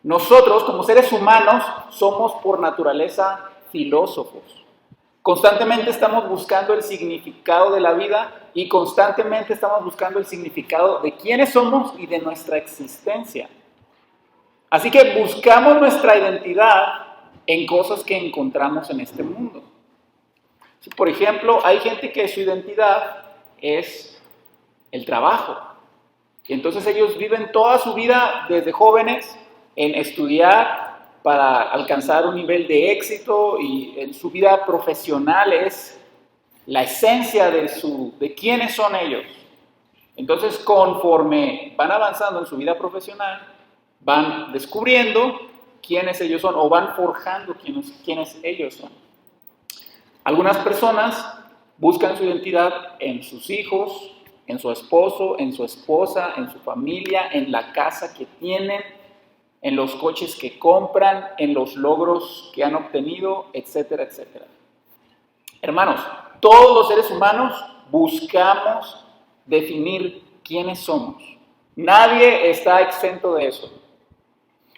Nosotros, como seres humanos, somos por naturaleza filósofos. Constantemente estamos buscando el significado de la vida y constantemente estamos buscando el significado de quiénes somos y de nuestra existencia. Así que buscamos nuestra identidad en cosas que encontramos en este mundo. Por ejemplo, hay gente que su identidad es el trabajo. Y entonces ellos viven toda su vida desde jóvenes en estudiar para alcanzar un nivel de éxito, y en su vida profesional es la esencia de quiénes son ellos. Entonces, conforme van avanzando en su vida profesional, van descubriendo quiénes ellos son o van forjando quiénes ellos son. Algunas personas buscan su identidad en sus hijos, en su esposo, en su esposa, en su familia, en la casa que tienen, en los coches que compran, en los logros que han obtenido, etcétera, etcétera. Hermanos, todos los seres humanos buscamos definir quiénes somos. Nadie está exento de eso.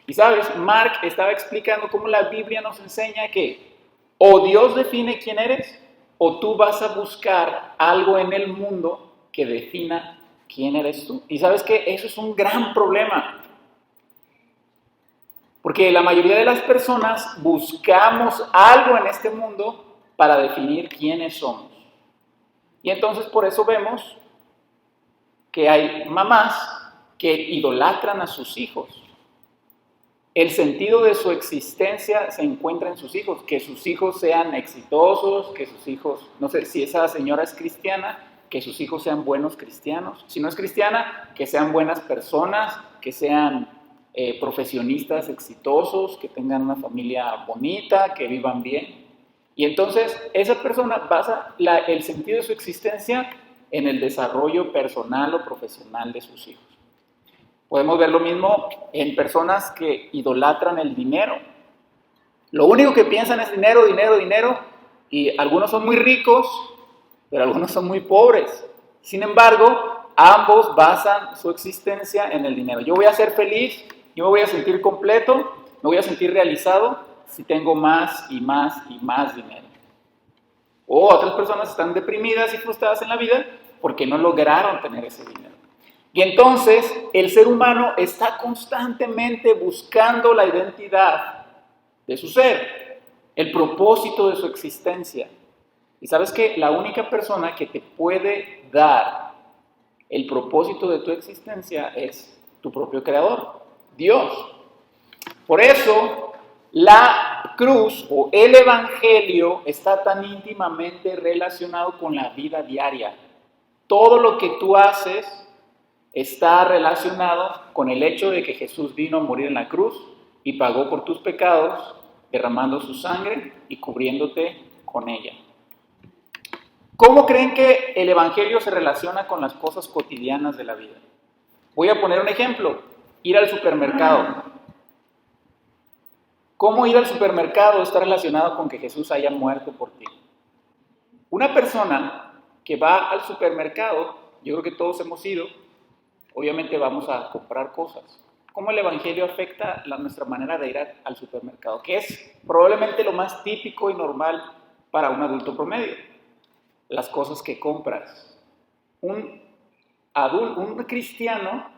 Y sabes, Mark estaba explicando cómo la Biblia nos enseña que o Dios define quién eres, o tú vas a buscar algo en el mundo que defina quién eres tú. Y sabes que eso es un gran problema. Porque la mayoría de las personas buscamos algo en este mundo para definir quiénes somos. Y entonces por eso vemos que hay mamás que idolatran a sus hijos. El sentido de su existencia se encuentra en sus hijos, que sus hijos sean exitosos, que sus hijos, no sé si esa señora es cristiana, que sus hijos sean buenos cristianos. Si no es cristiana, que sean buenas personas, que sean profesionistas exitosos, que tengan una familia bonita, que vivan bien. Y entonces esa persona basa el sentido de su existencia en el desarrollo personal o profesional de sus hijos. Podemos ver lo mismo en personas que idolatran el dinero. Lo único que piensan es dinero, dinero, dinero, y algunos son muy ricos, pero algunos son muy pobres. Sin embargo, ambos basan su existencia en el dinero. Yo voy a ser feliz, yo me voy a sentir completo, me voy a sentir realizado si tengo más y más y más dinero. O otras personas están deprimidas y frustradas en la vida porque no lograron tener ese dinero. Y entonces el ser humano está constantemente buscando la identidad de su ser, el propósito de su existencia. Y sabes que la única persona que te puede dar el propósito de tu existencia es tu propio creador, Dios. Por eso la cruz o el evangelio está tan íntimamente relacionado con la vida diaria. Todo lo que tú haces está relacionado con el hecho de que Jesús vino a morir en la cruz y pagó por tus pecados, derramando su sangre y cubriéndote con ella. ¿Cómo creen que el evangelio se relaciona con las cosas cotidianas de la vida? Voy a poner un ejemplo: ir al supermercado. ¿Cómo ir al supermercado está relacionado con que Jesús haya muerto por ti? Una persona que va al supermercado, yo creo que todos hemos ido, obviamente vamos a comprar cosas. ¿Cómo el evangelio afecta nuestra manera de ir al supermercado? Que es probablemente lo más típico y normal para un adulto promedio. Las cosas que compras. Un cristiano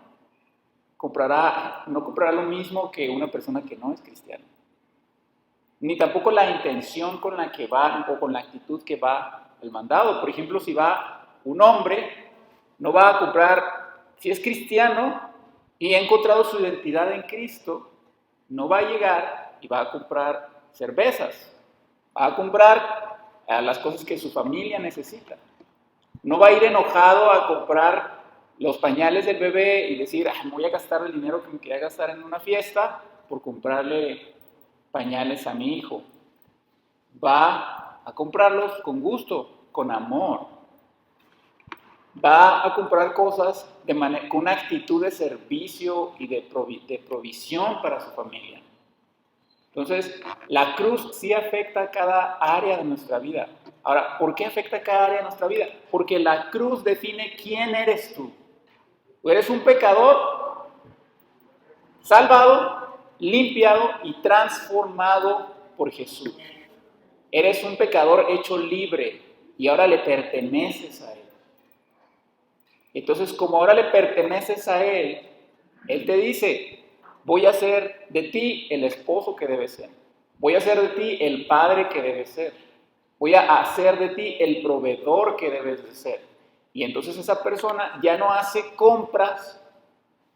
no comprará lo mismo que una persona que no es cristiana. Ni tampoco la intención con la que va o con la actitud que va el mandado. Por ejemplo, si va un hombre, no va a comprar, si es cristiano y ha encontrado su identidad en Cristo, no va a llegar y va a comprar cervezas, va a comprar las cosas que su familia necesita. No va a ir enojado a comprar los pañales del bebé y decir, me voy a gastar el dinero que me quería gastar en una fiesta por comprarle pañales a mi hijo. Va a comprarlos con gusto, con amor. Va a comprar cosas con una actitud de servicio y de provisión para su familia. Entonces, la cruz sí afecta a cada área de nuestra vida. Ahora, ¿por qué afecta a cada área de nuestra vida? Porque la cruz define quién eres tú. ¿Tú eres un pecador salvado limpiado y transformado por Jesús. Eres un pecador hecho libre y ahora le perteneces a Él. Entonces, como ahora le perteneces a Él, Él te dice, voy a hacer de ti el esposo que debes ser. Voy a hacer de ti el padre que debes ser. Voy a hacer de ti el proveedor que debes de ser. Y entonces esa persona ya no hace compras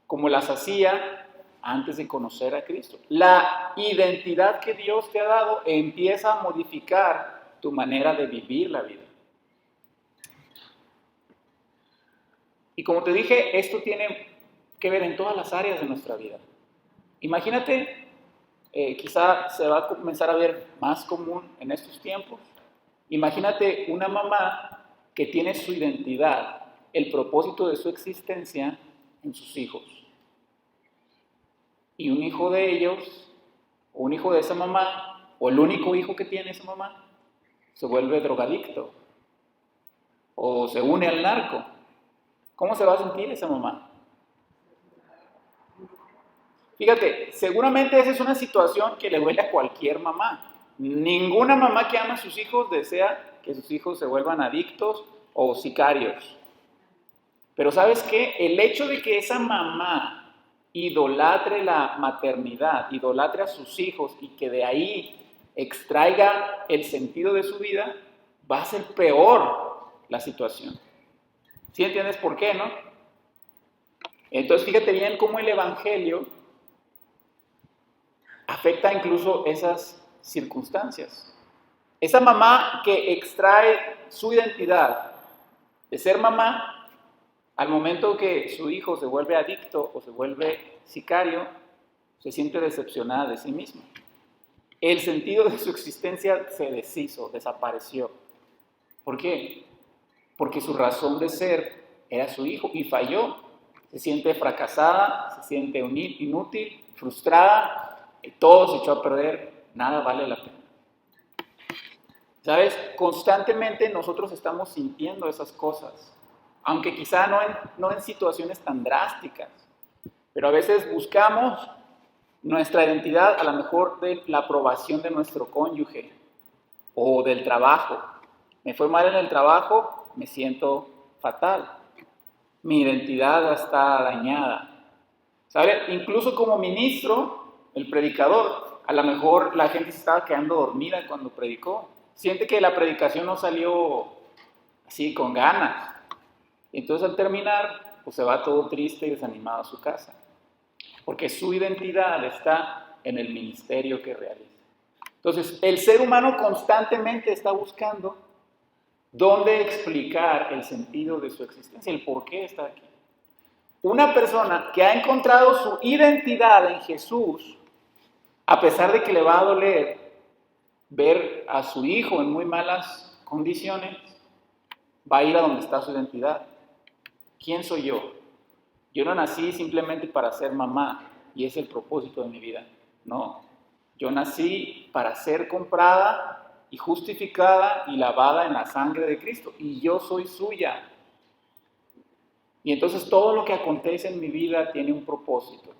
como las hacía antes de conocer a Cristo. La identidad que Dios te ha dado empieza a modificar tu manera de vivir la vida. Y como te dije, esto tiene que ver en todas las áreas de nuestra vida. Imagínate, quizá se va a comenzar a ver más común en estos tiempos. Imagínate una mamá que tiene su identidad, el propósito de su existencia en sus hijos. Y un hijo de ellos, o un hijo de esa mamá, o el único hijo que tiene esa mamá, se vuelve drogadicto o se une al narco. ¿Cómo se va a sentir esa mamá? Fíjate, seguramente esa es una situación que le duele a cualquier mamá. Ninguna mamá que ama a sus hijos desea que sus hijos se vuelvan adictos o sicarios. Pero ¿sabes qué? El hecho de que esa mamá idolatre la maternidad, idolatre a sus hijos y que de ahí extraiga el sentido de su vida, va a ser peor la situación. ¿Sí entiendes por qué, no? Entonces fíjate bien cómo el Evangelio afecta incluso esas circunstancias. Esa mamá que extrae su identidad de ser mamá, al momento que su hijo se vuelve adicto o se vuelve sicario, se siente decepcionada de sí misma. El sentido de su existencia se deshizo, desapareció. ¿Por qué? Porque su razón de ser era su hijo y falló. Se siente fracasada, se siente inútil, frustrada, y todo se echó a perder, nada vale la pena. ¿Sabes? Constantemente nosotros estamos sintiendo esas cosas, aunque quizá no en situaciones tan drásticas, pero a veces buscamos nuestra identidad a lo mejor de la aprobación de nuestro cónyuge o del trabajo. Me fue mal en el trabajo, me siento fatal. Mi identidad está dañada. ¿Sabes? Incluso como ministro, el predicador, a lo mejor la gente se estaba quedando dormida cuando predicó. Siente que la predicación no salió así con ganas. Entonces al terminar, pues se va todo triste y desanimado a su casa. Porque su identidad está en el ministerio que realiza. Entonces, el ser humano constantemente está buscando dónde explicar el sentido de su existencia, el por qué está aquí. Una persona que ha encontrado su identidad en Jesús, a pesar de que le va a doler ver a su hijo en muy malas condiciones, va a ir a donde está su identidad. ¿Quién soy yo? Yo no nací simplemente para ser mamá y es el propósito de mi vida. No, yo nací para ser comprada y justificada y lavada en la sangre de Cristo y yo soy suya. Y entonces todo lo que acontece en mi vida tiene un propósito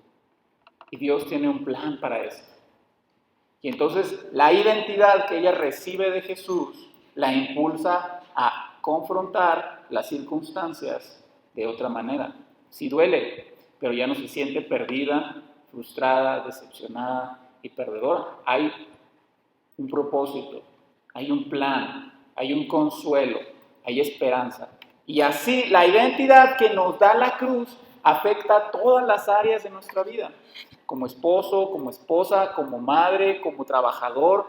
y Dios tiene un plan para eso. Y entonces la identidad que ella recibe de Jesús la impulsa a confrontar las circunstancias de otra manera. Sí duele, pero ya no se siente perdida, frustrada, decepcionada y perdedora. Hay un propósito, hay un plan, hay un consuelo, hay esperanza. Y así la identidad que nos da la cruz afecta todas las áreas de nuestra vida. Como esposo, como esposa, como madre, como trabajador,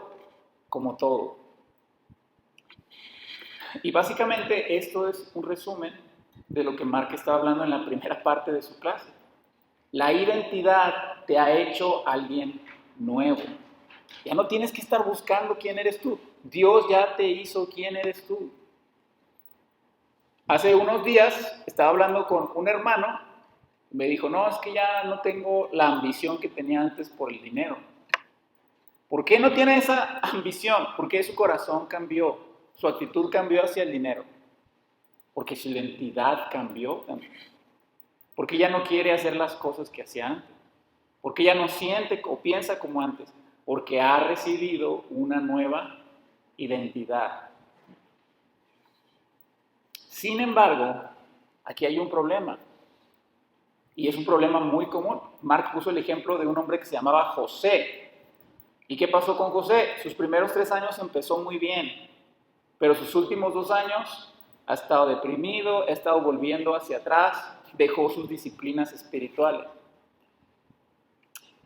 como todo. Y básicamente esto es un resumen de lo que Mark estaba hablando en la primera parte de su clase. La identidad te ha hecho alguien nuevo. Ya no tienes que estar buscando quién eres tú. Dios ya te hizo quién eres tú. Hace unos días estaba hablando con un hermano. Me dijo, no, es que ya no tengo la ambición que tenía antes por el dinero. ¿Por qué no tiene esa ambición? Porque su corazón cambió, su actitud cambió hacia el dinero. Porque su identidad cambió también. Porque ya no quiere hacer las cosas que hacía antes. ¿Por qué ya no siente o piensa como antes? Porque ha recibido una nueva identidad. Sin embargo, aquí hay un problema. Y es un problema muy común. Mark puso el ejemplo de un hombre que se llamaba José. ¿Y qué pasó con José? Sus primeros 3 años empezó muy bien, pero sus últimos 2 años ha estado deprimido, ha estado volviendo hacia atrás, dejó sus disciplinas espirituales.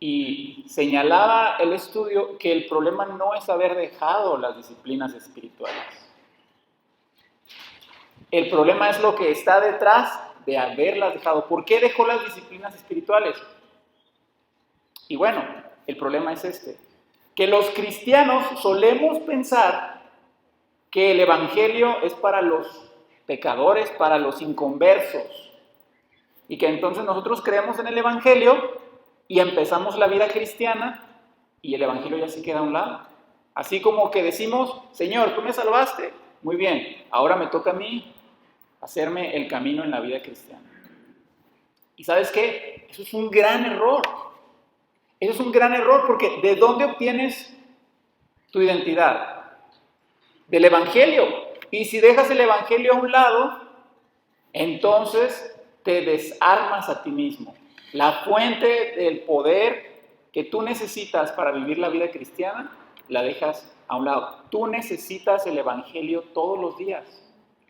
Y señalaba el estudio que el problema no es haber dejado las disciplinas espirituales. El problema es lo que está detrás de haberlas dejado. ¿Por qué dejó las disciplinas espirituales? Y bueno, el problema es que los cristianos solemos pensar que el evangelio es para los pecadores, para los inconversos, y que entonces nosotros creemos en el evangelio y empezamos la vida cristiana y el evangelio ya se queda a un lado. Así como que decimos, Señor, tú me salvaste, muy bien, ahora me toca a mí hacerme el camino en la vida cristiana. ¿Y sabes qué? Eso es un gran error. Eso es un gran error porque ¿de dónde obtienes tu identidad? Del evangelio. Y si dejas el evangelio a un lado, entonces te desarmas a ti mismo. La fuente del poder que tú necesitas para vivir la vida cristiana, la dejas a un lado. Tú necesitas el evangelio todos los días.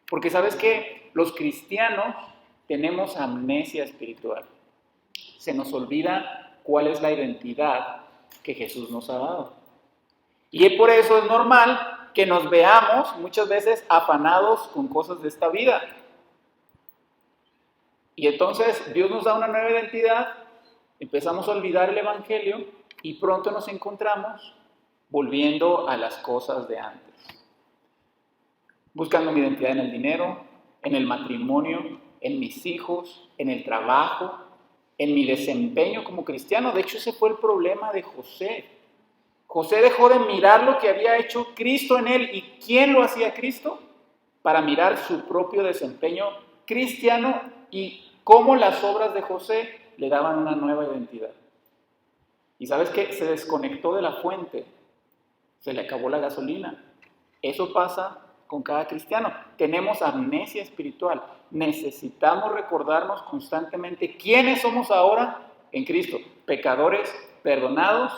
Porque ¿sabes qué? Los cristianos tenemos amnesia espiritual. Se nos olvida cuál es la identidad que Jesús nos ha dado. Y por eso es normal que nos veamos muchas veces afanados con cosas de esta vida. Y entonces Dios nos da una nueva identidad, empezamos a olvidar el evangelio y pronto nos encontramos volviendo a las cosas de antes. Buscando mi identidad en el dinero, en el matrimonio, en mis hijos, en el trabajo, en mi desempeño como cristiano. De hecho, ese fue el problema de José. José dejó de mirar lo que había hecho Cristo en él. ¿Y quién lo hacía Cristo? Para mirar su propio desempeño cristiano y cómo las obras de José le daban una nueva identidad. ¿Y sabes qué? Se desconectó de la fuente. Se le acabó la gasolina. Eso pasa con cada cristiano. Tenemos amnesia espiritual. Necesitamos recordarnos constantemente quiénes somos ahora en Cristo. Pecadores perdonados,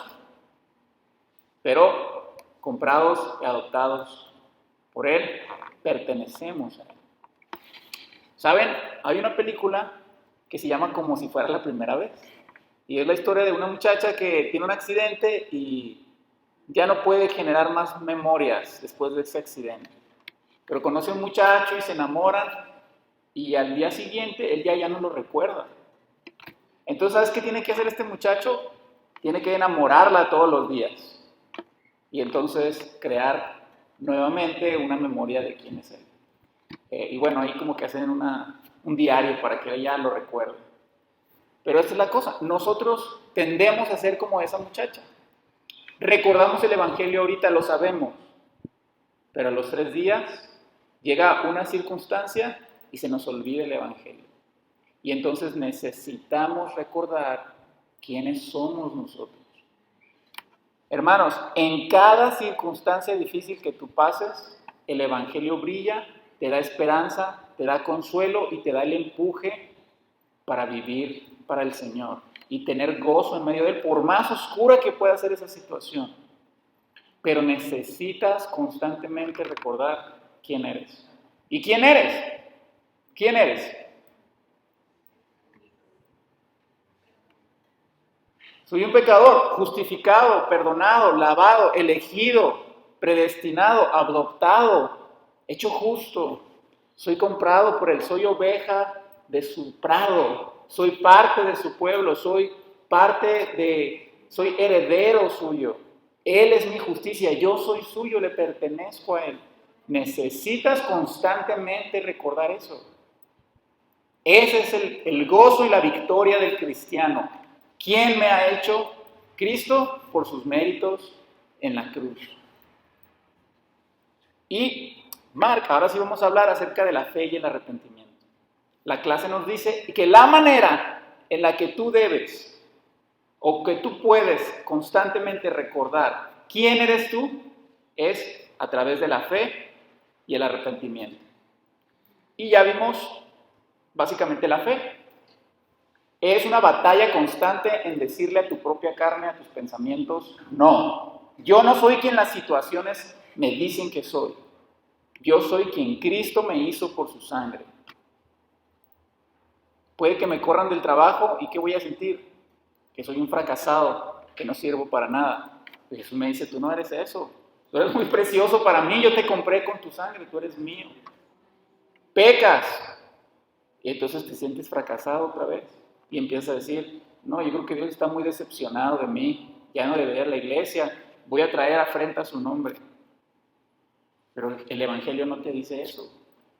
pero comprados y adoptados por Él. Pertenecemos a Él. ¿Saben? Hay una película que se llama Como si fuera la primera vez. Y es la historia de una muchacha que tiene un accidente y ya no puede generar más memorias después de ese accidente. Pero conoce a un muchacho y se enamoran y al día siguiente él ya no lo recuerda. Entonces, ¿sabes qué tiene que hacer este muchacho? Tiene que enamorarla todos los días y entonces crear nuevamente una memoria de quién es él. Y bueno, ahí como que hacen un diario para que ella lo recuerde. Pero esta es la cosa, nosotros tendemos a ser como esa muchacha. Recordamos el evangelio ahorita, lo sabemos, pero a los 3 días llega una circunstancia y se nos olvida el evangelio. Y entonces necesitamos recordar quiénes somos nosotros. Hermanos, en cada circunstancia difícil que tú pases, el evangelio brilla, te da esperanza, te da consuelo y te da el empuje para vivir para el Señor y tener gozo en medio de él, por más oscura que pueda ser esa situación. Pero necesitas constantemente recordar quién eres. ¿Y quién eres? ¿Quién eres? Soy un pecador, justificado, perdonado, lavado, elegido, predestinado, adoptado, hecho justo. Soy comprado por él, soy oveja de su prado, soy parte de su pueblo, soy heredero suyo. Él es mi justicia, yo soy suyo, le pertenezco a él. Necesitas constantemente recordar eso. Ese es el gozo y la victoria del cristiano. ¿Quién me ha hecho? Cristo por sus méritos en la cruz. Y Mark, ahora sí vamos a hablar acerca de la fe y el arrepentimiento. La clase nos dice que la manera en la que tú debes o que tú puedes constantemente recordar quién eres tú, es a través de la fe y el arrepentimiento. Y ya vimos básicamente la fe. Es una batalla constante en decirle a tu propia carne, a tus pensamientos, no. Yo no soy quien las situaciones me dicen que soy. Yo soy quien Cristo me hizo por su sangre. Puede que me corran del trabajo y ¿qué voy a sentir? Que soy un fracasado, que no sirvo para nada. Y Jesús me dice, tú no eres eso. Tú eres muy precioso para mí, yo te compré con tu sangre, tú eres mío. Pecas. Y entonces te sientes fracasado otra vez. Y empiezas a decir, no, yo creo que Dios está muy decepcionado de mí. Ya no debería ir a la iglesia. Voy a traer afrenta a su nombre. Pero el Evangelio no te dice eso.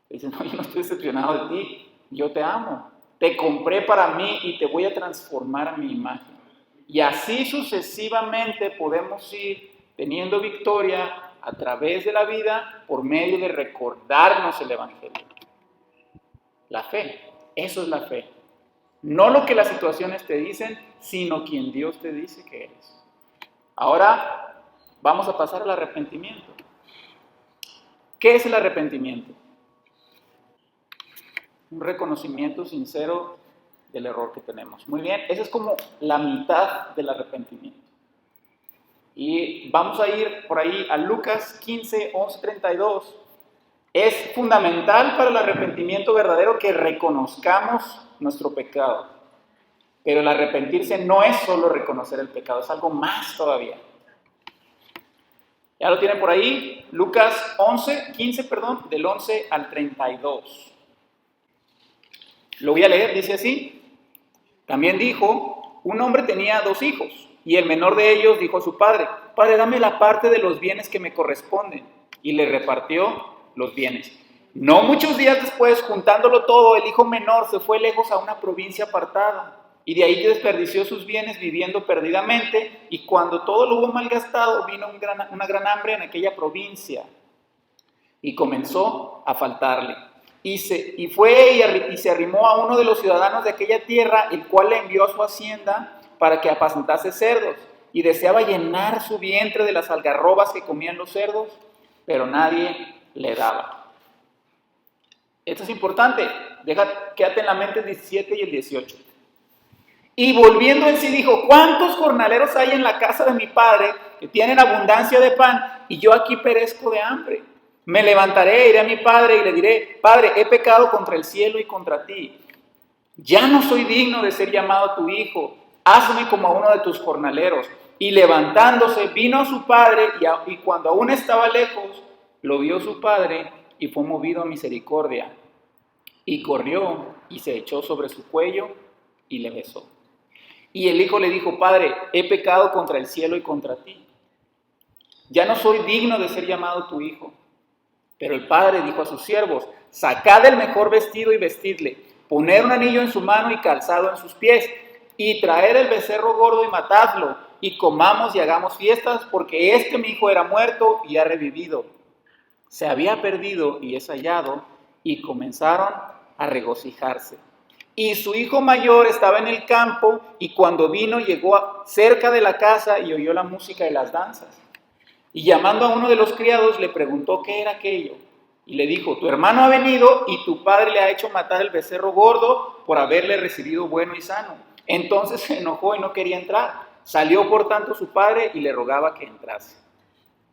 Te dice, no, yo no estoy decepcionado de ti. Yo te amo. Te compré para mí y te voy a transformar a mi imagen. Y así sucesivamente podemos ir teniendo victoria a través de la vida por medio de recordarnos el Evangelio. La fe, eso es la fe. No lo que las situaciones te dicen, sino quien Dios te dice que eres. Ahora vamos a pasar al arrepentimiento. ¿Qué es el arrepentimiento? Un reconocimiento sincero del error que tenemos. Muy bien, esa es como la mitad del arrepentimiento. Y vamos a ir por ahí a Lucas 15, 11, 32. Es fundamental para el arrepentimiento verdadero que reconozcamos nuestro pecado. Pero el arrepentirse no es solo reconocer el pecado, es algo más todavía. Ya lo tienen por ahí, Lucas 15, del 11 al 32. Lo voy a leer, dice así. También dijo, un hombre tenía 2 hijos, y el menor de ellos dijo a su padre, Padre, dame la parte de los bienes que me corresponden. Y le repartió los bienes. No muchos días después, juntándolo todo, el hijo menor se fue lejos a una provincia apartada, y de ahí desperdició sus bienes viviendo perdidamente, y cuando todo lo hubo malgastado, vino una gran hambre en aquella provincia, y comenzó a faltarle. Y se arrimó a uno de los ciudadanos de aquella tierra, el cual le envió a su hacienda para que apacentase cerdos, y deseaba llenar su vientre de las algarrobas que comían los cerdos, pero nadie le daba. Esto es importante, quédate en la mente el 17 y el 18. Y volviendo en sí dijo, ¿cuántos jornaleros hay en la casa de mi padre que tienen abundancia de pan y yo aquí perezco de hambre? Me levantaré, iré a mi padre y le diré, Padre, he pecado contra el cielo y contra ti. Ya no soy digno de ser llamado tu hijo, hazme como a uno de tus jornaleros. Y levantándose vino a su padre y cuando aún estaba lejos, lo vio su padre y fue movido a misericordia. Y corrió y se echó sobre su cuello y le besó. Y el hijo le dijo, Padre, he pecado contra el cielo y contra ti. Ya no soy digno de ser llamado tu hijo. Pero el padre dijo a sus siervos, sacad el mejor vestido y vestidle, poned un anillo en su mano y calzado en sus pies, y traed el becerro gordo y matadlo, y comamos y hagamos fiestas, porque mi hijo era muerto y ha revivido. Se había perdido y es hallado, y comenzaron a regocijarse. Y su hijo mayor estaba en el campo, y cuando vino llegó cerca de la casa y oyó la música y las danzas. Y llamando a uno de los criados le preguntó qué era aquello. Y le dijo, tu hermano ha venido y tu padre le ha hecho matar el becerro gordo por haberle recibido bueno y sano. Entonces se enojó y no quería entrar. Salió por tanto su padre y le rogaba que entrase.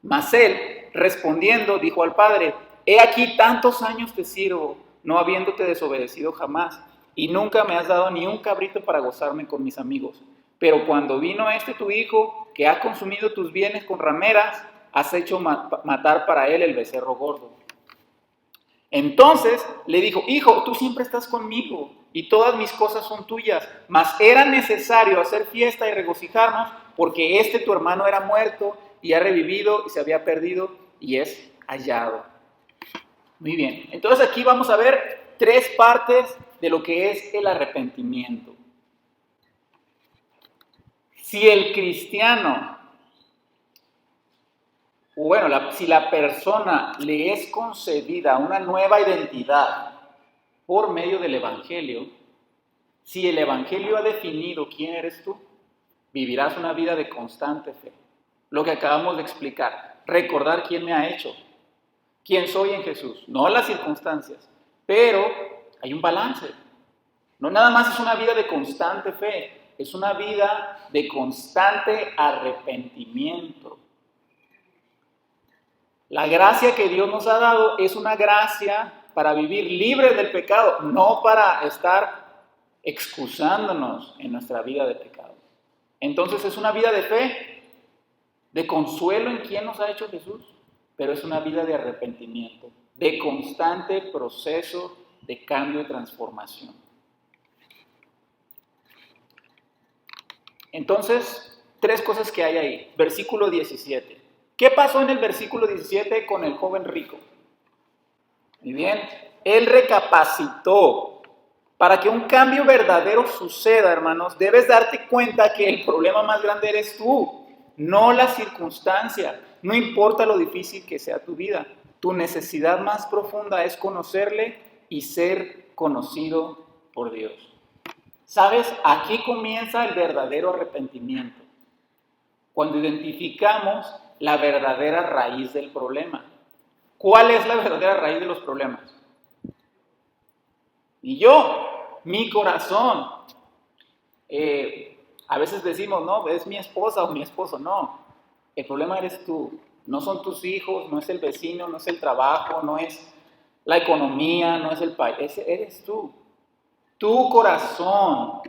Mas él, respondiendo, dijo al padre, he aquí tantos años te sirvo, no habiéndote desobedecido jamás, y nunca me has dado ni un cabrito para gozarme con mis amigos. Pero cuando vino tu hijo, que ha consumido tus bienes con rameras, has hecho matar para él el becerro gordo. Entonces le dijo, hijo, tú siempre estás conmigo y todas mis cosas son tuyas, mas era necesario hacer fiesta y regocijarnos porque tu hermano era muerto y ha revivido y se había perdido y es hallado. Muy bien, entonces aquí vamos a ver 3 partes de lo que es el arrepentimiento. Si el cristiano, si la persona le es concedida una nueva identidad por medio del Evangelio, si el Evangelio ha definido quién eres tú, vivirás una vida de constante fe. Lo que acabamos de explicar, recordar quién me ha hecho, quién soy en Jesús, no las circunstancias, pero hay un balance. No nada más es una vida de constante fe, es una vida de constante arrepentimiento. La gracia que Dios nos ha dado es una gracia para vivir libres del pecado, no para estar excusándonos en nuestra vida de pecado. Entonces es una vida de fe, de consuelo en quien nos ha hecho Jesús, pero es una vida de arrepentimiento, de constante proceso de cambio y transformación. Entonces, 3 cosas que hay ahí. Versículo 17. ¿Qué pasó en el versículo 17 con el joven rico? Muy bien, él recapacitó. Para que un cambio verdadero suceda, hermanos, debes darte cuenta que el problema más grande eres tú, no la circunstancia. No importa lo difícil que sea tu vida, tu necesidad más profunda es conocerle y ser conocido por Dios. ¿Sabes? Aquí comienza el verdadero arrepentimiento. Cuando identificamos la verdadera raíz del problema. ¿Cuál es la verdadera raíz de los problemas? Y yo, mi corazón. A veces decimos, no, es mi esposa o mi esposo. No, el problema eres tú. No son tus hijos, no es el vecino, no es el trabajo, no es la economía, no es el país. Eres tú. Tu corazón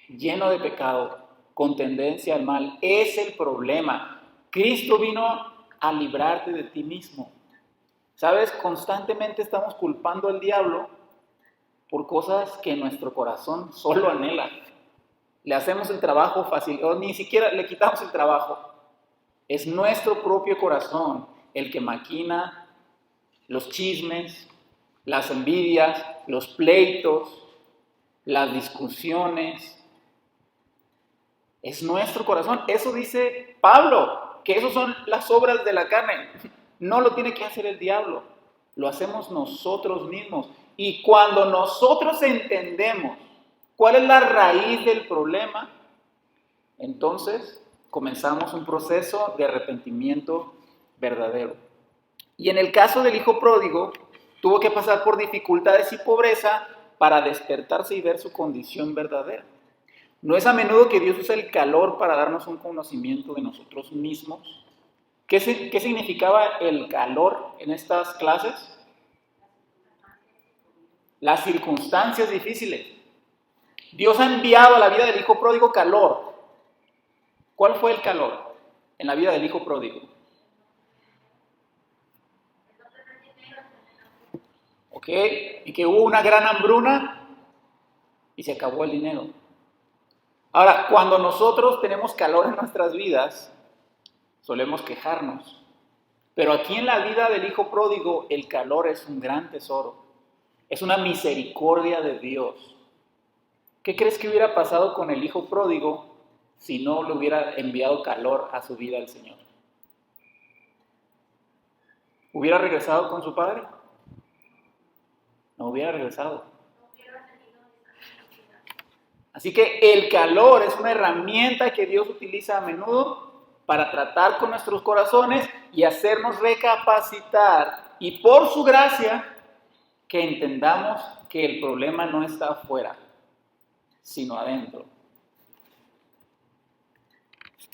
lleno de pecado, con tendencia al mal, es el problema. Cristo vino a librarte de ti mismo. ¿Sabes? Constantemente estamos culpando al diablo por cosas que nuestro corazón solo anhela. Le hacemos el trabajo fácil, o ni siquiera le quitamos el trabajo. Es nuestro propio corazón el que maquina los chismes, las envidias, los pleitos, las discusiones. Es nuestro corazón. Eso dice Pablo, que eso son las obras de la carne. No lo tiene que hacer el diablo, lo hacemos nosotros mismos. Y cuando nosotros entendemos cuál es la raíz del problema, entonces comenzamos un proceso de arrepentimiento verdadero. Y en el caso del hijo pródigo, tuvo que pasar por dificultades y pobreza para despertarse y ver su condición verdadera. No es a menudo que Dios usa el calor para darnos un conocimiento de nosotros mismos. ¿Qué significaba el calor en estas clases? Las circunstancias difíciles. Dios ha enviado a la vida del hijo pródigo calor. ¿Cuál fue el calor en la vida del hijo pródigo? ¿Ok? Y que hubo una gran hambruna y se acabó el dinero. Ahora, cuando nosotros tenemos calor en nuestras vidas, solemos quejarnos. Pero aquí en la vida del hijo pródigo, el calor es un gran tesoro. Es una misericordia de Dios. ¿Qué crees que hubiera pasado con el hijo pródigo si no le hubiera enviado calor a su vida el Señor? ¿Hubiera regresado con su padre? No hubiera regresado. Así que el calor es una herramienta que Dios utiliza a menudo para tratar con nuestros corazones y hacernos recapacitar. Y por su gracia, que entendamos que el problema no está afuera, sino adentro.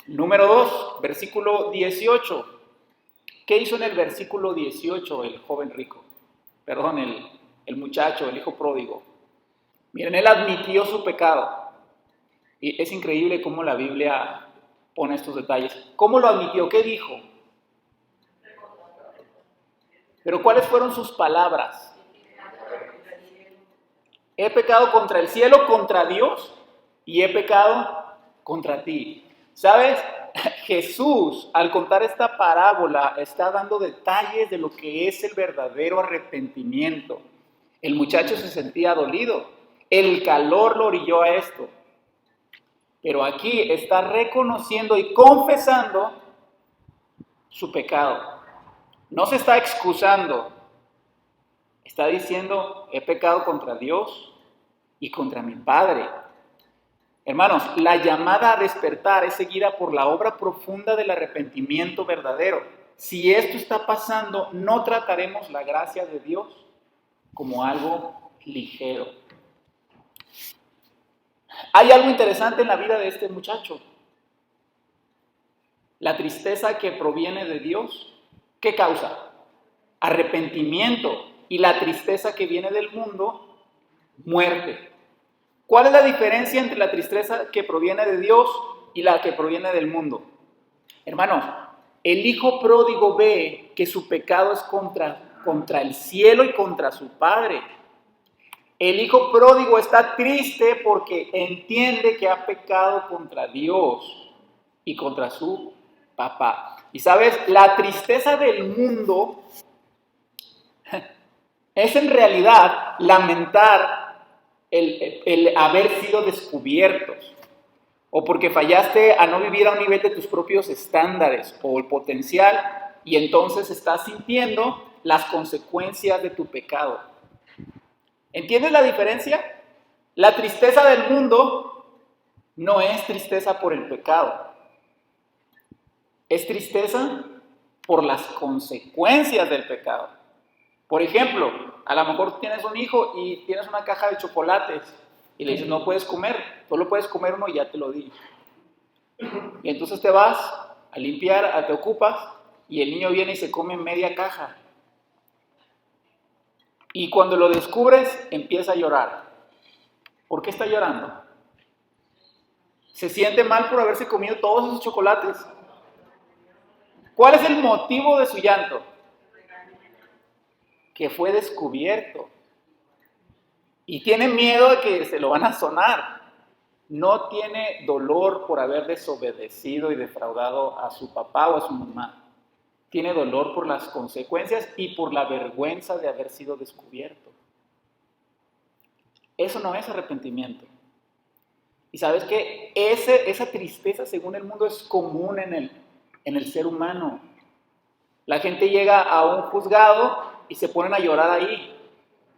Número 2, versículo 18. ¿Qué hizo en el versículo 18 el joven rico? Perdón, el muchacho, el hijo pródigo. Miren, él admitió su pecado. Y es increíble cómo la Biblia pone estos detalles. ¿Cómo lo admitió? ¿Qué dijo? Pero ¿cuáles fueron sus palabras? He pecado contra el cielo, contra Dios, y he pecado contra ti. ¿Sabes? Jesús, al contar esta parábola, está dando detalles de lo que es el verdadero arrepentimiento. El muchacho se sentía dolido. El calor lo orilló a esto. Pero aquí está reconociendo y confesando su pecado. No se está excusando. Está diciendo, he pecado contra Dios y contra mi Padre. Hermanos, la llamada a despertar es seguida por la obra profunda del arrepentimiento verdadero. Si esto está pasando, no trataremos la gracia de Dios como algo ligero. Hay algo interesante en la vida de este muchacho. La tristeza que proviene de Dios, ¿qué causa? Arrepentimiento. Y la tristeza que viene del mundo, muerte. ¿Cuál es la diferencia entre la tristeza que proviene de Dios y la que proviene del mundo? Hermanos, el hijo pródigo ve que su pecado es contra el cielo y contra su padre. El hijo pródigo está triste porque entiende que ha pecado contra Dios y contra su papá. Y sabes, la tristeza del mundo es en realidad lamentar el haber sido descubiertos, o porque fallaste a no vivir a un nivel de tus propios estándares o el potencial, y entonces estás sintiendo las consecuencias de tu pecado. ¿Entiendes la diferencia? La tristeza del mundo no es tristeza por el pecado, es tristeza por las consecuencias del pecado. Por ejemplo, a lo mejor tienes un hijo y tienes una caja de chocolates y le dices, no puedes comer, solo puedes comer uno y ya te lo di. Y entonces te vas a limpiar, te ocupas y el niño viene y se come media caja. Y cuando lo descubres, empieza a llorar. ¿Por qué está llorando? Se siente mal por haberse comido todos esos chocolates. ¿Cuál es el motivo de su llanto? Que fue descubierto. Y tiene miedo de que se lo van a sonar. No tiene dolor por haber desobedecido y defraudado a su papá o a su mamá. Tiene dolor por las consecuencias y por la vergüenza de haber sido descubierto. Eso no es arrepentimiento. Y sabes que esa tristeza, según el mundo, es común en el ser humano. La gente llega a un juzgado y se ponen a llorar ahí,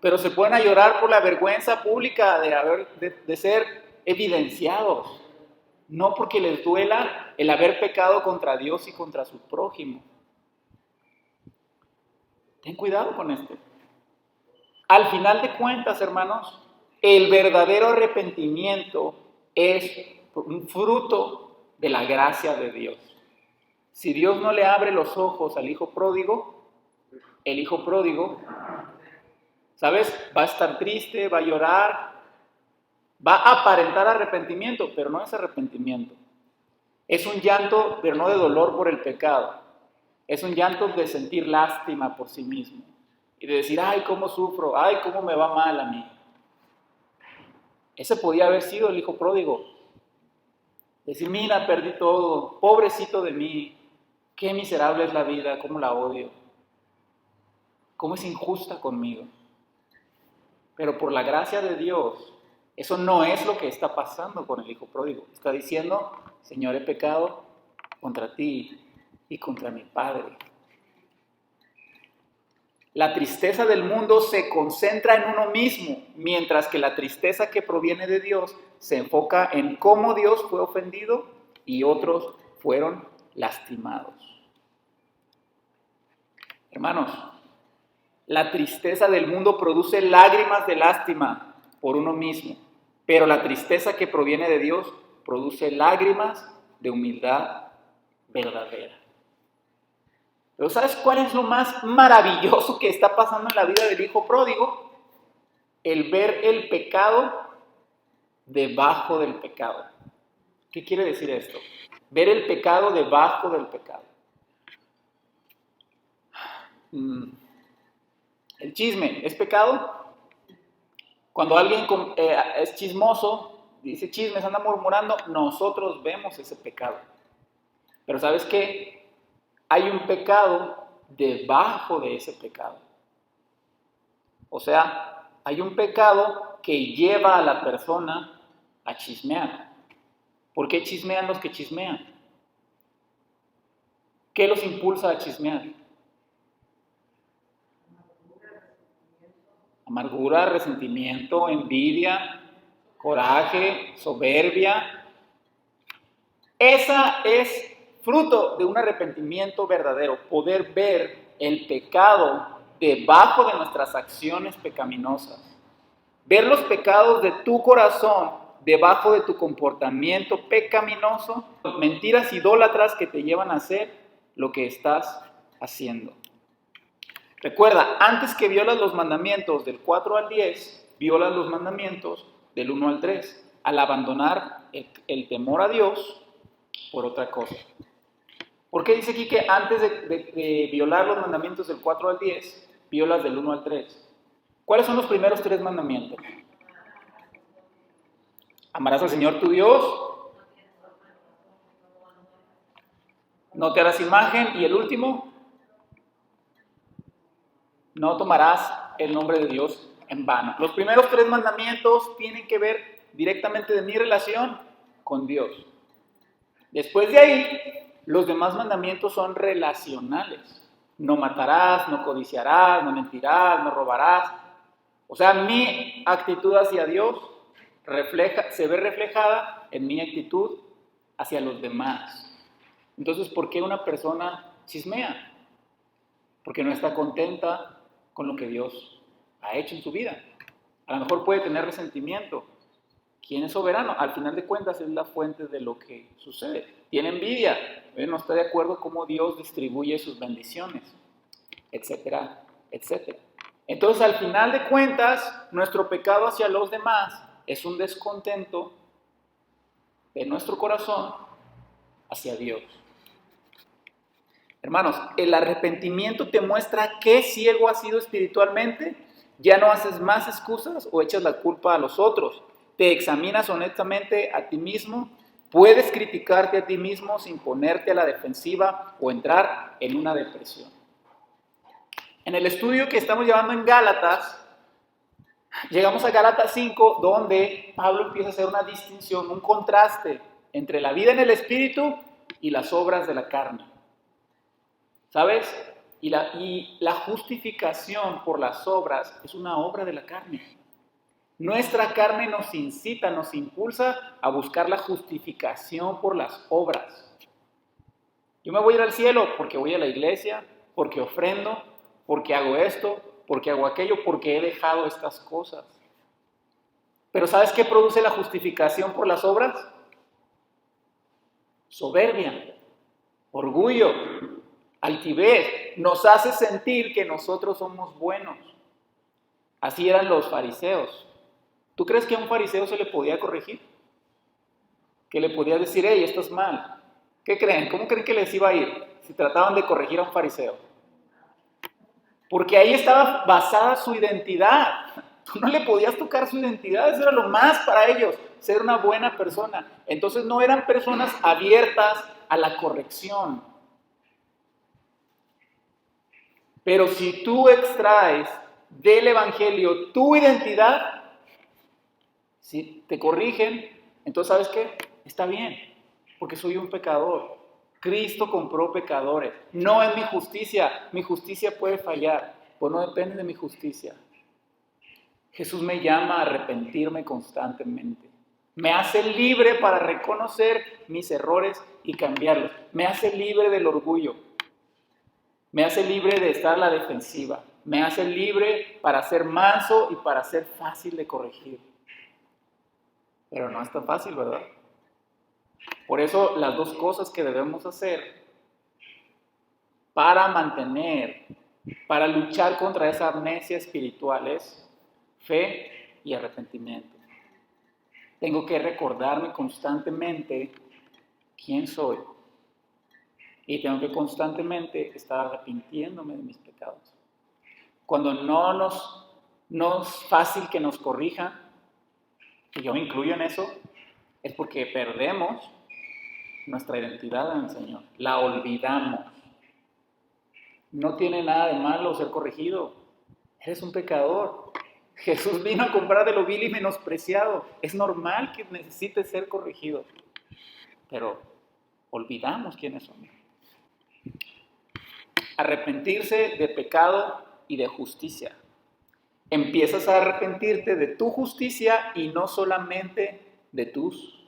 pero se ponen a llorar por la vergüenza pública de ser evidenciados, no porque les duela el haber pecado contra Dios y contra su prójimo. Ten cuidado con esto. Al final de cuentas, hermanos, el verdadero arrepentimiento es un fruto de la gracia de Dios. Si Dios no le abre los ojos al hijo pródigo, el hijo pródigo, ¿sabes? Va a estar triste, va a llorar, va a aparentar arrepentimiento, pero no es arrepentimiento. Es un llanto, pero no de dolor por el pecado. Es un llanto de sentir lástima por sí mismo y de decir, ay, cómo sufro, ay, cómo me va mal a mí. Ese podía haber sido el hijo pródigo. Decir, mira, perdí todo, pobrecito de mí, qué miserable es la vida, cómo la odio, cómo es injusta conmigo. Pero por la gracia de Dios, eso no es lo que está pasando con el hijo pródigo. Está diciendo, Señor, he pecado contra ti y contra mi Padre. La tristeza del mundo se concentra en uno mismo, mientras que la tristeza que proviene de Dios se enfoca en cómo Dios fue ofendido y otros fueron lastimados. Hermanos, la tristeza del mundo produce lágrimas de lástima por uno mismo, pero la tristeza que proviene de Dios produce lágrimas de humildad verdadera. Pero ¿sabes cuál es lo más maravilloso que está pasando en la vida del hijo pródigo? El ver el pecado debajo del pecado. ¿Qué quiere decir esto? Ver el pecado debajo del pecado. ¿El chisme es pecado? Cuando alguien es chismoso, dice chismes, anda murmurando, nosotros vemos ese pecado. Pero ¿sabes qué? Hay un pecado debajo de ese pecado. O sea, hay un pecado que lleva a la persona a chismear. ¿Por qué chismean los que chismean? ¿Qué los impulsa a chismear? Amargura, resentimiento, envidia, coraje, soberbia. Esa es fruto de un arrepentimiento verdadero, poder ver el pecado debajo de nuestras acciones pecaminosas. Ver los pecados de tu corazón debajo de tu comportamiento pecaminoso, mentiras idólatras que te llevan a hacer lo que estás haciendo. Recuerda, antes que violas los mandamientos del 4 al 10, violas los mandamientos del 1 al 3, al abandonar el temor a Dios por otra cosa. ¿Por qué dice aquí que antes de violar los mandamientos del 4 al 10, violas del 1 al 3? ¿Cuáles son los primeros 3 mandamientos? Amarás al Señor tu Dios, no te harás imagen, y el último, no tomarás el nombre de Dios en vano. Los primeros 3 mandamientos tienen que ver directamente de mi relación con Dios. Después de ahí, los demás mandamientos son relacionales. No matarás, no codiciarás, no mentirás, no robarás. O sea, mi actitud hacia Dios se ve reflejada en mi actitud hacia los demás. Entonces, ¿por qué una persona chismea? Porque no está contenta con lo que Dios ha hecho en su vida. A lo mejor puede tener resentimiento. ¿Quién es soberano? Al final de cuentas es la fuente de lo que sucede. Tiene envidia, no está de acuerdo cómo Dios distribuye sus bendiciones, etcétera, etcétera. Entonces, al final de cuentas, nuestro pecado hacia los demás es un descontento de nuestro corazón hacia Dios. Hermanos, el arrepentimiento te muestra qué ciego has sido espiritualmente. Ya no haces más excusas o echas la culpa a los otros. Te examinas honestamente a ti mismo. Puedes criticarte a ti mismo sin ponerte a la defensiva o entrar en una depresión. En el estudio que estamos llevando en Gálatas, llegamos a Gálatas 5, donde Pablo empieza a hacer una distinción, un contraste entre la vida en el espíritu y las obras de la carne. ¿Sabes? Y la justificación por las obras es una obra de la carne. Nuestra carne nos incita, nos impulsa a buscar la justificación por las obras. Yo me voy a ir al cielo porque voy a la iglesia, porque ofrendo, porque hago esto, porque hago aquello, porque he dejado estas cosas. Pero ¿sabes qué produce la justificación por las obras? Soberbia, orgullo, altivez. Nos hace sentir que nosotros somos buenos. Así eran los fariseos. ¿Tú crees que a un fariseo se le podía corregir? Que le podía decir, hey, esto es mal. ¿Qué creen? ¿Cómo creen que les iba a ir si trataban de corregir a un fariseo? Porque ahí estaba basada su identidad. Tú no le podías tocar su identidad, eso era lo más para ellos, ser una buena persona. Entonces no eran personas abiertas a la corrección. Pero si tú extraes del Evangelio tu identidad, si te corrigen, entonces ¿sabes qué? Está bien, porque soy un pecador. Cristo compró pecadores. No es mi justicia puede fallar, pues no depende de mi justicia. Jesús me llama a arrepentirme constantemente. Me hace libre para reconocer mis errores y cambiarlos. Me hace libre del orgullo. Me hace libre de estar a la defensiva. Me hace libre para ser manso y para ser fácil de corregir. Pero no es tan fácil, ¿verdad? Por eso las dos cosas que debemos hacer para para luchar contra esa amnesia espiritual es fe y arrepentimiento. Tengo que recordarme constantemente quién soy. Y tengo que constantemente estar arrepintiéndome de mis pecados. Cuando no es fácil que nos corrijan, que yo me incluyo en eso, es porque perdemos nuestra identidad en el Señor. La olvidamos. No tiene nada de malo ser corregido. Eres un pecador. Jesús vino a comprar de lo vil y menospreciado. Es normal que necesites ser corregido. Pero olvidamos quiénes somos. Arrepentirse de pecado y de justicia. empiezas a arrepentirte de tu justicia y no solamente de tus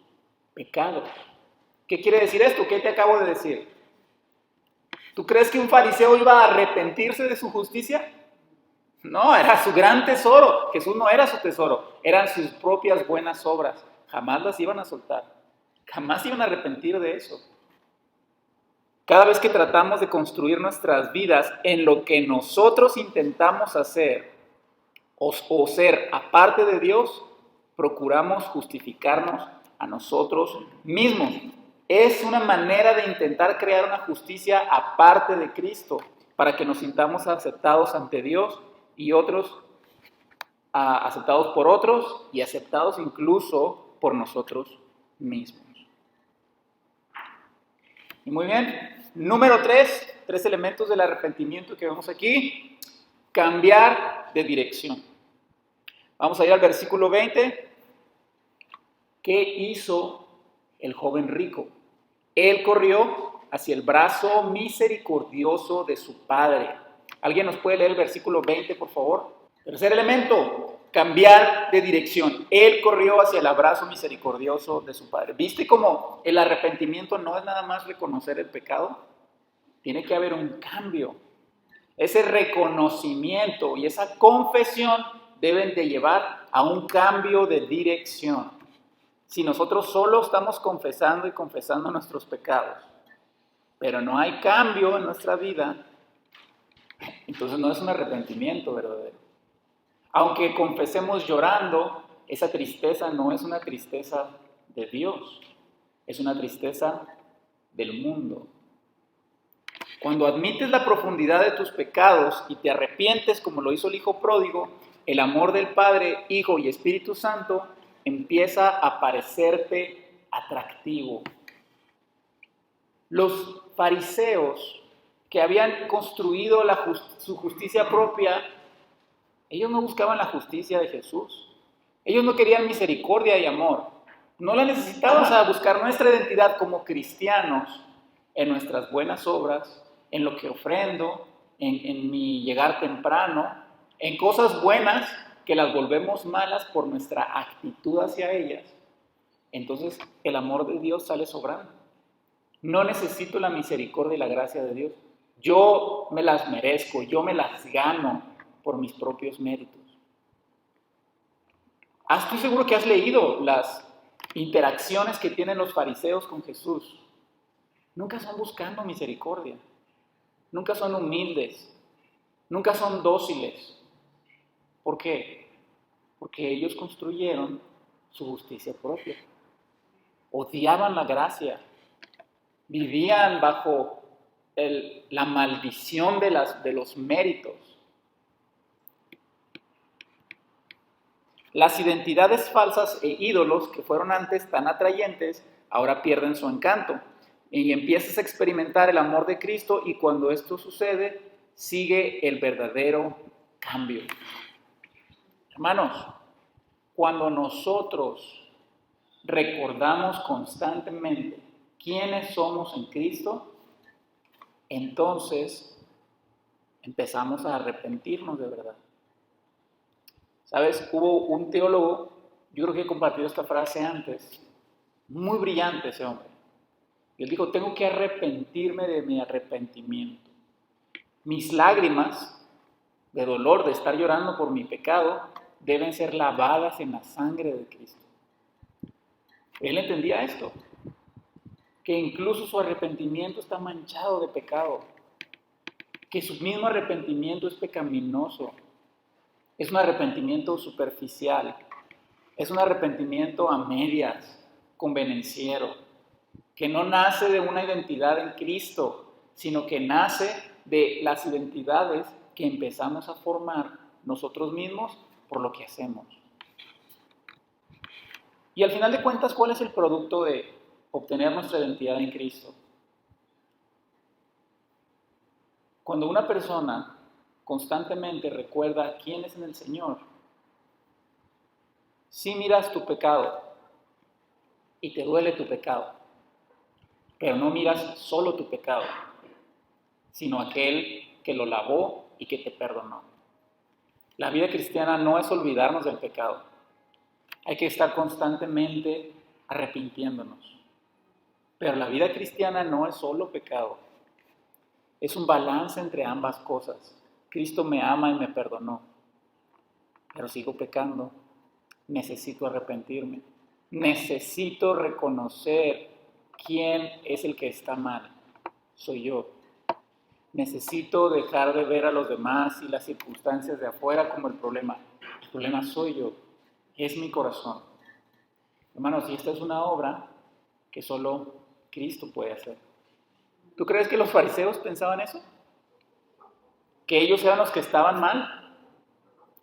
pecados. ¿Qué quiere decir esto? ¿Qué te acabo de decir? ¿Tú crees que un fariseo iba a arrepentirse de su justicia? No, era su gran tesoro. Jesús no era su tesoro, eran sus propias buenas obras. Jamás las iban a soltar, jamás iban a arrepentir de eso. Cada vez que tratamos de construir nuestras vidas en lo que nosotros intentamos hacer o ser aparte de Dios, procuramos justificarnos a nosotros mismos. Es una manera de intentar crear una justicia aparte de Cristo, para que nos sintamos aceptados ante Dios y otros, aceptados por otros y aceptados incluso por nosotros mismos. Y muy bien, número 3, 3 elementos del arrepentimiento que vemos aquí. Cambiar de dirección. Vamos a ir al versículo 20. ¿Qué hizo el joven rico? Él corrió hacia el brazo misericordioso de su padre. ¿Alguien nos puede leer el versículo 20, por favor? Tercer elemento, cambiar de dirección. Él corrió hacia el abrazo misericordioso de su padre. ¿Viste cómo el arrepentimiento no es nada más reconocer el pecado? Tiene que haber un cambio. Ese reconocimiento y esa confesión deben de llevar a un cambio de dirección. Si nosotros solo estamos confesando y confesando nuestros pecados, pero no hay cambio en nuestra vida, entonces no es un arrepentimiento verdadero. Aunque confesemos llorando, esa tristeza no es una tristeza de Dios, es una tristeza del mundo. Cuando admites la profundidad de tus pecados y te arrepientes como lo hizo el hijo pródigo, el amor del Padre, Hijo y Espíritu Santo empieza a parecerte atractivo. Los fariseos que habían construido su justicia propia, ellos no buscaban la justicia de Jesús. Ellos no querían misericordia y amor. No la necesitamos a buscar nuestra identidad como cristianos en nuestras buenas obras, en lo que ofrendo, en mi llegar temprano, en cosas buenas que las volvemos malas por nuestra actitud hacia ellas. Entonces el amor de Dios sale sobrando. No necesito la misericordia y la gracia de Dios. Yo me las merezco, yo me las gano por mis propios méritos. Estoy seguro que has leído las interacciones que tienen los fariseos con Jesús. Nunca son buscando misericordia, nunca son humildes, nunca son dóciles. ¿Por qué? Porque ellos construyeron su justicia propia. Odiaban la gracia, vivían bajo la maldición de los méritos. Las identidades falsas e ídolos que fueron antes tan atrayentes, ahora pierden su encanto. Y empiezas a experimentar el amor de Cristo, y cuando esto sucede, sigue el verdadero cambio. Hermanos, cuando nosotros recordamos constantemente quiénes somos en Cristo, entonces empezamos a arrepentirnos de verdad. ¿Sabes? Hubo un teólogo, yo creo que he compartido esta frase antes, muy brillante ese hombre. Y él dijo: tengo que arrepentirme de mi arrepentimiento. Mis lágrimas de dolor, de estar llorando por mi pecado, deben ser lavadas en la sangre de Cristo. Él entendía esto, que incluso su arrepentimiento está manchado de pecado, que su mismo arrepentimiento es pecaminoso. Es un arrepentimiento superficial, es un arrepentimiento a medias, convenenciero, que no nace de una identidad en Cristo, sino que nace de las identidades que empezamos a formar nosotros mismos por lo que hacemos. Y al final de cuentas, ¿cuál es el producto de obtener nuestra identidad en Cristo? Cuando una persona constantemente recuerda quién es en el Señor, sí miras tu pecado y te duele tu pecado, pero no miras solo tu pecado, sino aquel que lo lavó y que te perdonó. La vida cristiana no es olvidarnos del pecado. Hay que estar constantemente arrepintiéndonos. Pero la vida cristiana no es solo pecado. Es un balance entre ambas cosas. Cristo me ama y me perdonó, pero sigo pecando. Necesito arrepentirme. Necesito reconocer quién es el que está mal. Soy yo. Necesito dejar de ver a los demás y las circunstancias de afuera como el problema. El problema soy yo. Es mi corazón. Hermanos, y esta es una obra que solo Cristo puede hacer. ¿Tú crees que los fariseos pensaban eso? ¿Que ellos eran los que estaban mal?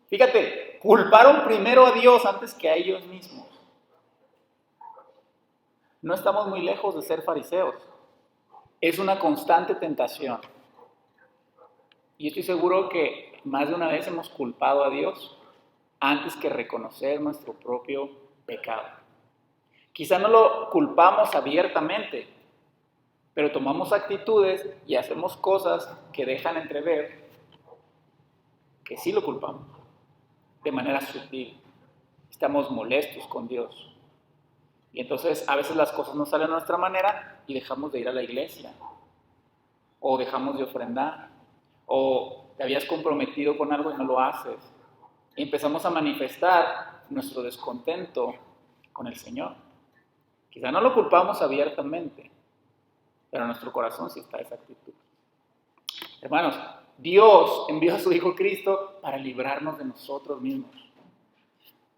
Fíjate, culparon primero a Dios antes que a ellos mismos. No estamos muy lejos de ser fariseos. Es una constante tentación. Y estoy seguro que más de una vez hemos culpado a Dios antes que reconocer nuestro propio pecado. Quizá no lo culpamos abiertamente, pero tomamos actitudes y hacemos cosas que dejan entrever que sí lo culpamos, de manera sutil. Estamos molestos con Dios. Y entonces a veces las cosas no salen a nuestra manera y dejamos de ir a la iglesia, o dejamos de ofrendar, o te habías comprometido con algo y no lo haces. Y empezamos a manifestar nuestro descontento con el Señor. Quizá no lo culpamos abiertamente, pero en nuestro corazón sí está esa actitud. Hermanos, Dios envió a su Hijo Cristo para librarnos de nosotros mismos.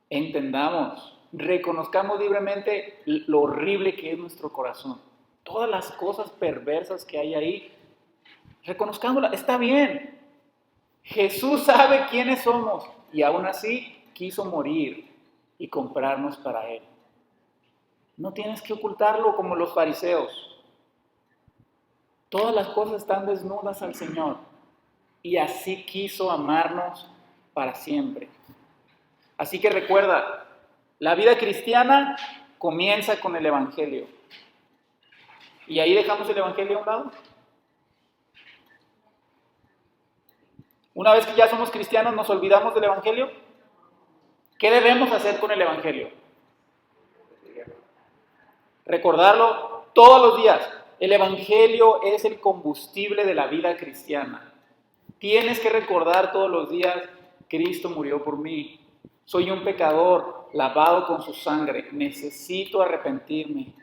Entendamos, reconozcamos libremente lo horrible que es nuestro corazón. Todas las cosas perversas que hay ahí, reconozcámoslas, está bien. Jesús sabe quiénes somos y aún así quiso morir y comprarnos para Él. No tienes que ocultarlo como los fariseos. Todas las cosas están desnudas al Señor y así quiso amarnos para siempre. Así que recuerda, la vida cristiana comienza con el Evangelio. ¿Y ahí dejamos el Evangelio a un lado? Una vez que ya somos cristianos, ¿nos olvidamos del Evangelio? ¿Qué debemos hacer con el Evangelio? Recordarlo todos los días. El Evangelio es el combustible de la vida cristiana. Tienes que recordar todos los días, Cristo murió por mí. Soy un pecador lavado con su sangre. Necesito arrepentirme.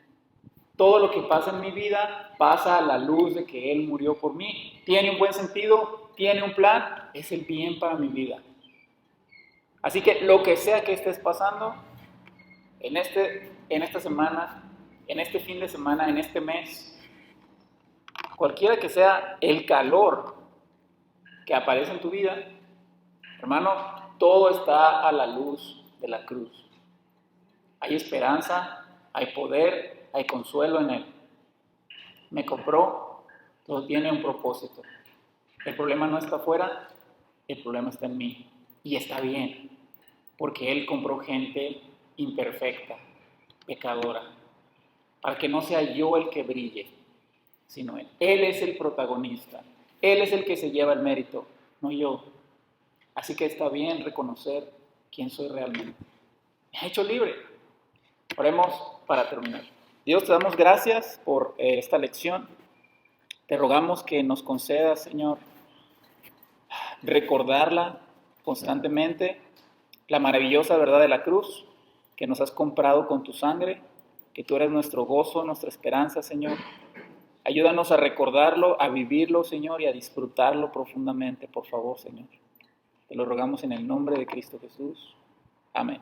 Todo lo que pasa en mi vida pasa a la luz de que Él murió por mí. Tiene un buen sentido, tiene un plan, es el bien para mi vida. Así que lo que sea que estés pasando, en esta semana, en este fin de semana, en este mes, cualquiera que sea el calor que aparece en tu vida, hermano, todo está a la luz de la cruz. Hay esperanza, hay poder, hay consuelo en Él. Me compró, todo tiene un propósito. El problema no está afuera, el problema está en mí. Y está bien, porque Él compró gente imperfecta, pecadora, para que no sea yo el que brille, sino Él. Él es el protagonista, Él es el que se lleva el mérito, no yo. Así que está bien reconocer quién soy realmente. Me ha hecho libre. Oremos para terminar. Dios, te damos gracias por esta lección. Te rogamos que nos concedas, Señor, recordarla constantemente, la maravillosa verdad de la cruz, que nos has comprado con tu sangre, que tú eres nuestro gozo, nuestra esperanza, Señor. Ayúdanos a recordarlo, a vivirlo, Señor, y a disfrutarlo profundamente, por favor, Señor. Te lo rogamos en el nombre de Cristo Jesús. Amén.